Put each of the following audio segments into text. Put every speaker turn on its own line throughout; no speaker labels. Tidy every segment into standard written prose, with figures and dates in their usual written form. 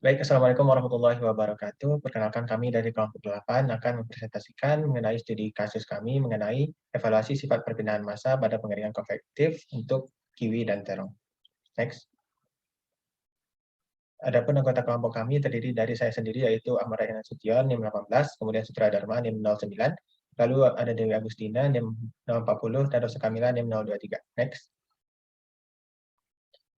Baik, Assalamualaikum warahmatullahi wabarakatuh. Perkenalkan kami dari kelompok 8 akan mempresentasikan mengenai studi kasus kami mengenai evaluasi sifat perpindahan massa pada pengeringan konvektif untuk kiwi dan terong. Next. Adapun anggota kelompok kami terdiri dari saya sendiri yaitu Ahmad Rayhan Sution NIM 18, kemudian Sutra Dharma NIM 09, lalu ada Dewi Agustina NIM 040 dan Rosa Kamila NIM 023. Next.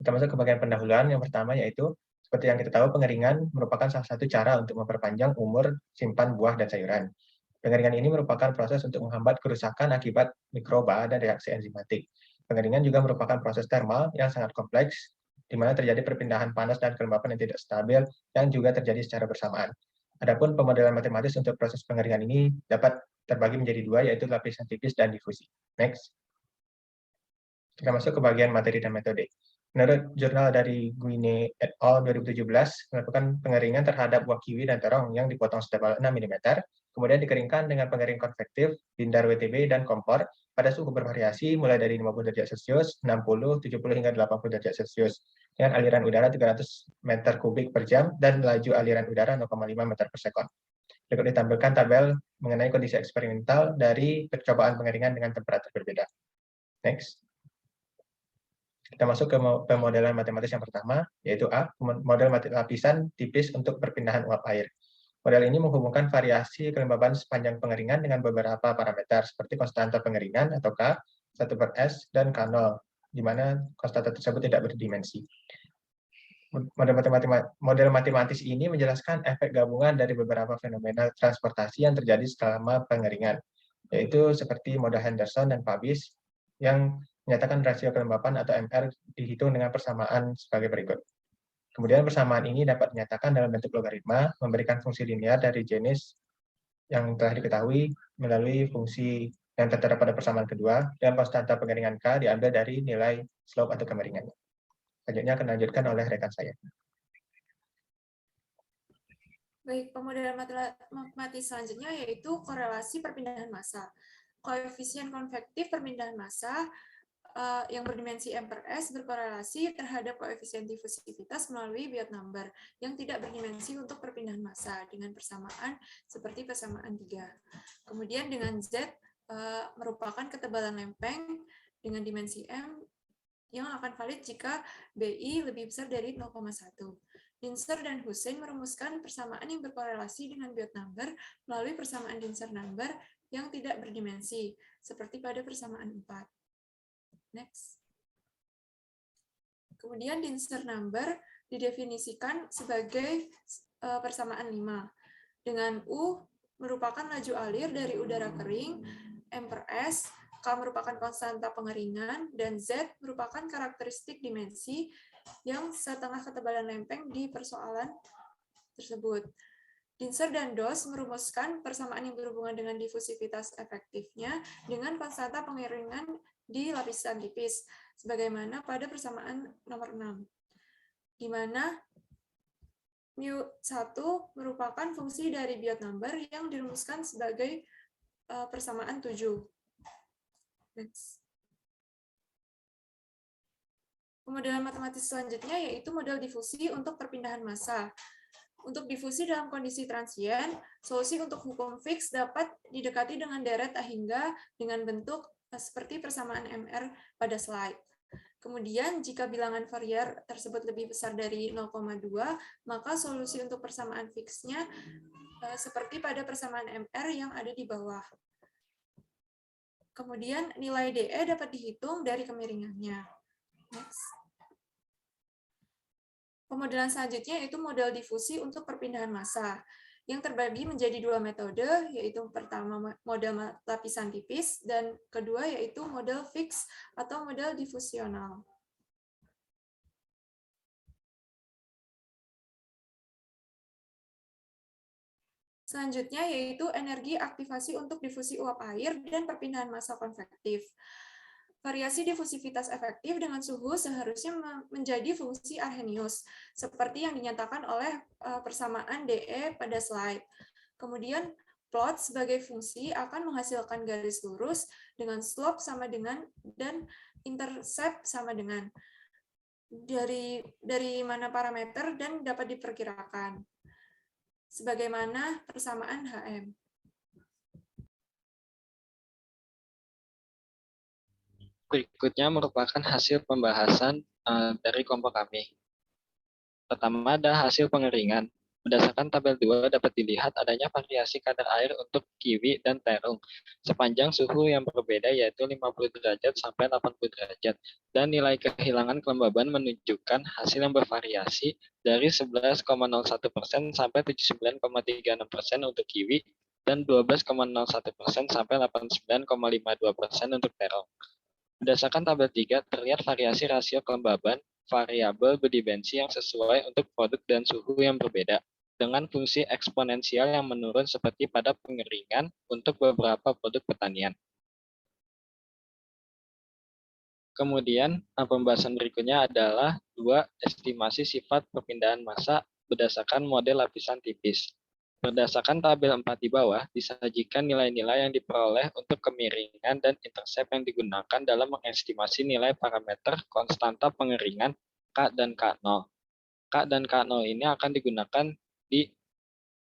Kita masuk ke bagian pendahuluan. Yang pertama yaitu seperti yang kita tahu, pengeringan merupakan salah satu cara untuk memperpanjang umur simpan buah dan sayuran. Pengeringan ini merupakan proses untuk menghambat kerusakan akibat mikroba dan reaksi enzimatik. Pengeringan juga merupakan proses termal yang sangat kompleks, di mana terjadi perpindahan panas dan kelembapan yang tidak stabil, yang juga terjadi secara bersamaan. Adapun pemodelan matematis untuk proses pengeringan ini dapat terbagi menjadi dua, yaitu lapisan tipis dan difusi. Next. Kita masuk ke bagian materi dan metode. Menurut jurnal dari Guine et al. 2017, melakukan pengeringan terhadap buah kiwi dan terong yang dipotong setebal 6 mm, kemudian dikeringkan dengan pengering konvektif, bindar WTB, dan kompor pada suhu bervariasi mulai dari 50 derajat Celcius, 60, 70, hingga 80 derajat Celcius, dengan aliran udara 300 meter kubik per jam dan laju aliran udara 0,5 meter per sekon. Berikut ditampilkan tabel mengenai kondisi eksperimental dari percobaan pengeringan dengan temperatur berbeda. Next. Kita masuk ke pemodelan matematis yang pertama, yaitu A, model lapisan tipis untuk perpindahan uap air. Model ini menghubungkan variasi kelembaban sepanjang pengeringan dengan beberapa parameter, seperti konstanta pengeringan atau K, 1/S, dan K0, di mana konstanta tersebut tidak berdimensi. Model matematis ini menjelaskan efek gabungan dari beberapa fenomena transportasi yang terjadi selama pengeringan, yaitu seperti model Henderson dan Pabis, yang menyatakan rasio kelembapan atau MR dihitung dengan persamaan sebagai berikut. Kemudian persamaan ini dapat dinyatakan dalam bentuk logaritma, memberikan fungsi linear dari jenis yang telah diketahui melalui fungsi yang tertera pada persamaan kedua, dan konstanta pengeringan K diambil dari nilai slope atau kemiringannya. Selanjutnya akan dilanjutkan oleh rekan saya.
Baik, pemodelan matematis selanjutnya yaitu korelasi perpindahan massa. Koefisien konvektif perpindahan massa yang berdimensi M/S berkorelasi terhadap koefisien difusivitas melalui Biot number yang tidak berdimensi untuk perpindahan massa dengan persamaan seperti persamaan 3. Kemudian dengan Z merupakan ketebalan lempeng dengan dimensi M yang akan valid jika BI lebih besar dari 0,1. Dinser dan Hussein merumuskan persamaan yang berkorelasi dengan Biot number melalui persamaan Dinser number yang tidak berdimensi, seperti pada persamaan 4. Next. Kemudian Dinser number didefinisikan sebagai persamaan 5, dengan U merupakan laju alir dari udara kering, M/S, K merupakan konstanta pengeringan, dan Z merupakan karakteristik dimensi yang setengah ketebalan lempeng di persoalan tersebut. Dinser dan Doss merumuskan persamaan yang berhubungan dengan difusivitas efektifnya dengan konstanta pengeringan di lapisan tipis, sebagaimana pada persamaan nomor 6, di mana μ1 merupakan fungsi dari Biot number yang dirumuskan sebagai persamaan 7. Next. Pemodelan matematis selanjutnya yaitu model difusi untuk perpindahan massa. Untuk difusi dalam kondisi transien, solusi untuk hukum fix dapat didekati dengan deret hingga dengan bentuk seperti persamaan MR pada slide. Kemudian, jika bilangan Fourier tersebut lebih besar dari 0,2, maka solusi untuk persamaan fixnya seperti pada persamaan MR yang ada di bawah. Kemudian, nilai DE dapat dihitung dari kemiringannya. Next. Pemodelan selanjutnya yaitu model difusi untuk perpindahan massa, yang terbagi menjadi dua metode, yaitu pertama model lapisan tipis, dan kedua yaitu model fix atau model difusional. Selanjutnya yaitu energi aktivasi untuk difusi uap air dan perpindahan massa konvektif. Variasi difusivitas efektif dengan suhu seharusnya menjadi fungsi Arrhenius, seperti yang dinyatakan oleh persamaan DE pada slide. Kemudian, plot sebagai fungsi akan menghasilkan garis lurus dengan slope sama dengan dan intercept sama dengan. dari mana parameter dan dapat diperkirakan, sebagaimana persamaan HM.
Berikutnya merupakan hasil pembahasan dari kelompok kami. Pertama ada hasil pengeringan. Berdasarkan tabel 2 dapat dilihat adanya variasi kadar air untuk kiwi dan terung sepanjang suhu yang berbeda yaitu 50 derajat sampai 80 derajat dan nilai kehilangan kelembaban menunjukkan hasil yang bervariasi dari 11,01% sampai 79,36% untuk kiwi dan 12,01% sampai 89,52% untuk terung. Berdasarkan tabel 3 terlihat variasi rasio kelembaban variabel berdimensi yang sesuai untuk produk dan suhu yang berbeda, dengan fungsi eksponensial yang menurun seperti pada pengeringan untuk beberapa produk pertanian. Kemudian, pembahasan berikutnya adalah dua estimasi sifat perpindahan massa berdasarkan model lapisan tipis. Berdasarkan tabel 4 di bawah, disajikan nilai-nilai yang diperoleh untuk kemiringan dan intercept yang digunakan dalam mengestimasi nilai parameter konstanta pengeringan K dan K0. K dan K0 ini akan digunakan di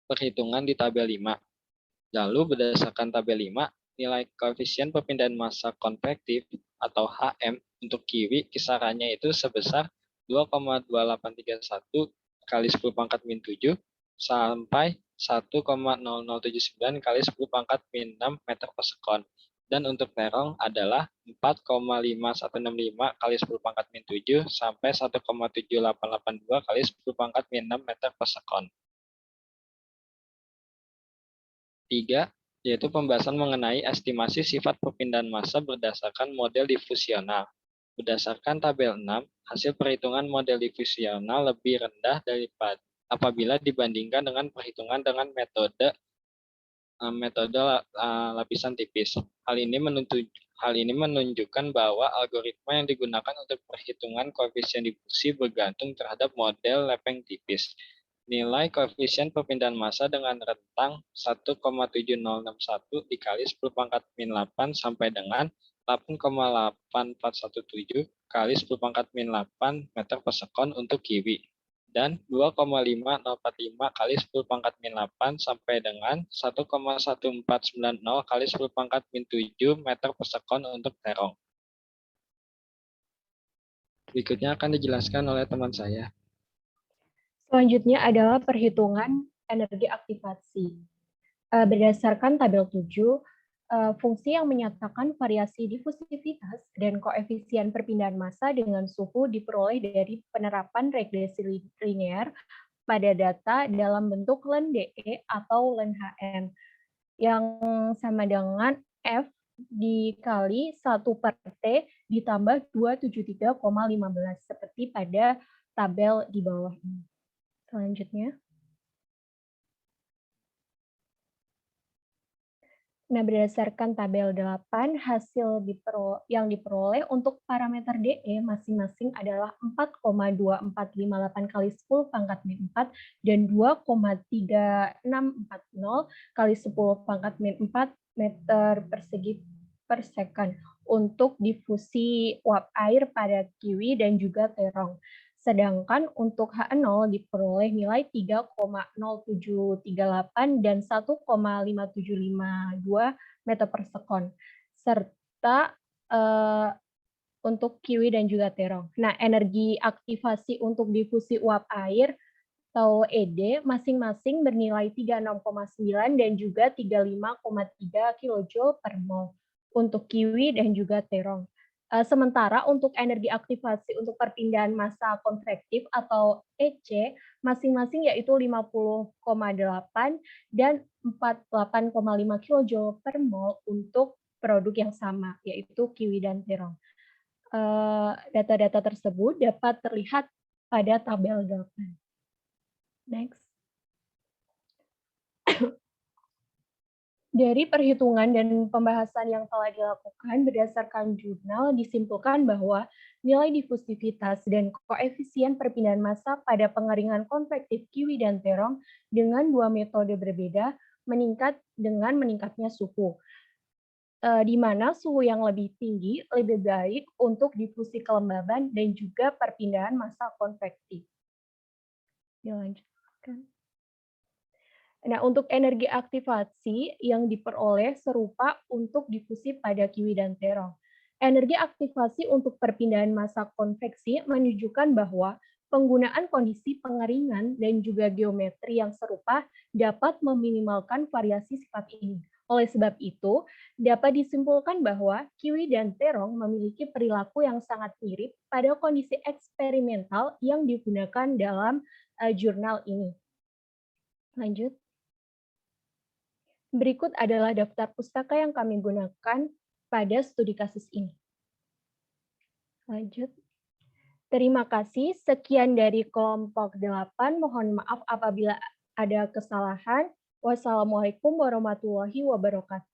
perhitungan di tabel 5. Lalu berdasarkan tabel 5, nilai koefisien perpindahan massa konvektif atau HM untuk kiwi kisarannya itu sebesar 2,2831 kali 10 pangkat min 7 sampai 1,0079 kali 10 pangkat min 6 meter per sekon. Dan untuk terong adalah 4,5165 kali 10 pangkat min 7 sampai 1,7882 kali 10 pangkat min 6 meter per sekon. 3, yaitu pembahasan mengenai estimasi sifat perpindahan massa berdasarkan model difusional. Berdasarkan tabel 6, hasil perhitungan model difusional lebih rendah daripada apabila dibandingkan dengan perhitungan dengan metode lapisan tipis. Hal ini menunjukkan bahwa algoritma yang digunakan untuk perhitungan koefisien difusi bergantung terhadap model lepeng tipis. Nilai koefisien perpindahan massa dengan rentang 1,7061 dikali 10 pangkat min 8 sampai dengan 8,8417 kali 10 pangkat min 8 meter per sekon untuk kiwi dan 2,5045 kali 10 pangkat min 8 sampai dengan 1,1490 kali 10 pangkat min 7 meter per sekon untuk terong. Berikutnya akan dijelaskan oleh teman saya.
Selanjutnya adalah perhitungan energi aktivasi. Berdasarkan tabel 7, fungsi yang menyatakan variasi difusivitas dan koefisien perpindahan massa dengan suhu diperoleh dari penerapan regresi linear pada data dalam bentuk len DE atau len HM yang sama dengan F dikali 1 per T ditambah 273,15 seperti pada tabel di bawah ini. Selanjutnya. Nah, berdasarkan tabel 8, hasil yang diperoleh untuk parameter DE masing-masing adalah 4,2458 kali 10 pangkat min 4 dan 2,3640 kali 10 pangkat min 4 meter persegi per second untuk difusi uap air pada kiwi dan juga terong. Sedangkan untuk H0 diperoleh nilai 3,0738 dan 1,5752 meter per sekon. Serta untuk kiwi dan juga terong. Nah, energi aktivasi untuk difusi uap air atau ED masing-masing bernilai 36,9 dan juga 35,3 kJ per mol untuk kiwi dan juga terong. Sementara untuk energi aktivasi untuk perpindahan massa konvektif atau EC masing-masing yaitu 50,8 dan 48,5 kJ per mol untuk produk yang sama yaitu kiwi dan terong. Data-data tersebut dapat terlihat pada tabel 8. Next. Dari perhitungan dan pembahasan yang telah dilakukan berdasarkan jurnal disimpulkan bahwa nilai difusivitas dan koefisien perpindahan massa pada pengeringan konvektif kiwi dan terong dengan dua metode berbeda meningkat dengan meningkatnya suhu. di mana suhu yang lebih tinggi lebih baik untuk difusi kelembaban dan juga perpindahan massa konvektif. Dilanjutkan. Nah, untuk energi aktivasi yang diperoleh serupa untuk difusi pada kiwi dan terong. Energi aktivasi untuk perpindahan massa konveksi menunjukkan bahwa penggunaan kondisi pengeringan dan juga geometri yang serupa dapat meminimalkan variasi sifat ini. Oleh sebab itu, dapat disimpulkan bahwa kiwi dan terong memiliki perilaku yang sangat mirip pada kondisi eksperimental yang digunakan dalam jurnal ini. Lanjut. Berikut adalah daftar pustaka yang kami gunakan pada studi kasus ini. Lanjut. Terima kasih. Sekian dari kelompok 8. Mohon maaf apabila ada kesalahan. Wassalamualaikum warahmatullahi wabarakatuh.